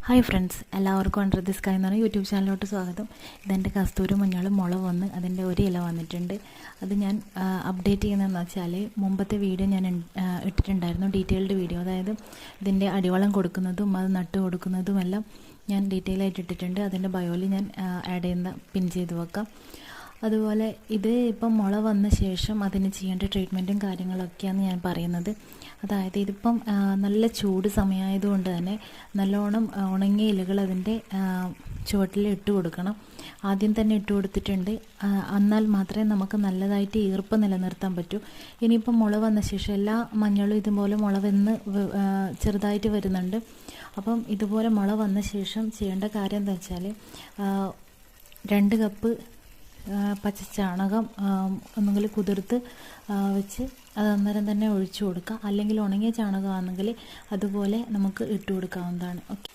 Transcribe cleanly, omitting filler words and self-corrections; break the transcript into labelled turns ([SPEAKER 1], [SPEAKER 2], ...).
[SPEAKER 1] Hi friends, എല്ലാവർക്കും under the sky എന്ന് പറഞ്ഞ യൂട്യൂബ് ചാനലിലോട്ട് സ്വാഗതം. ഇതെൻ്റെ കസ്തൂരി മഞ്ഞളും മുള വന്ന് അതിൻ്റെ ഒരു ഇല വന്നിട്ടുണ്ട്. അത് ഞാൻ അപ്ഡേറ്റ് ചെയ്യുന്നതെന്ന് വെച്ചാൽ മുമ്പത്തെ വീഡിയോ ഞാൻ ഇട്ടിട്ടുണ്ടായിരുന്നു, ഡീറ്റെയിൽഡ് വീഡിയോ. അതായത് ഇതിൻ്റെ അടിവളം കൊടുക്കുന്നതും അത് നട്ട് കൊടുക്കുന്നതുമെല്ലാം ഞാൻ ഡീറ്റെയിൽ ആയിട്ട് ഇട്ടിട്ടുണ്ട്. അതിൻ്റെ ബയോയിൽ ഞാൻ ആഡ് ചെയ്യുന്ന പിൻ ചെയ്ത് വെക്കാം. അതുപോലെ ഇത് ഇപ്പം മുള വന്ന ശേഷം അതിന് ചെയ്യേണ്ട ട്രീറ്റ്മെൻറ്റും കാര്യങ്ങളൊക്കെയാണ് ഞാൻ പറയുന്നത്. അതായത് ഇതിപ്പം നല്ല ചൂട് സമയമായതുകൊണ്ട് തന്നെ നല്ലോണം ഉണങ്ങിയ ഇലകൾ അതിൻ്റെ ചുവട്ടിൽ ഇട്ട് കൊടുക്കണം. ആദ്യം തന്നെ ഇട്ട് കൊടുത്തിട്ടുണ്ട്. എന്നാൽ മാത്രമേ നമുക്ക് നല്ലതായിട്ട് ഈർപ്പം നിലനിർത്താൻ പറ്റൂ. ഇനിയിപ്പം മുള വന്ന ശേഷം എല്ലാ മഞ്ഞളും ഇതുപോലെ മുള വന്ന് ചെറുതായിട്ട് വരുന്നുണ്ട്. അപ്പം ഇതുപോലെ മുള വന്ന ശേഷം ചെയ്യേണ്ട കാര്യം എന്താ വെച്ചാൽ 2 കപ്പ് പച്ച ചാണകം ഒന്നുകിൽ കുതിർത്ത് വെച്ച് അത് അന്നേരം തന്നെ ഒഴിച്ചു കൊടുക്കുക. അല്ലെങ്കിൽ ഉണങ്ങിയ ചാണകമാണെങ്കിൽ അതുപോലെ നമുക്ക് ഇട്ട് കൊടുക്കാവുന്നതാണ്. ഓക്കെ.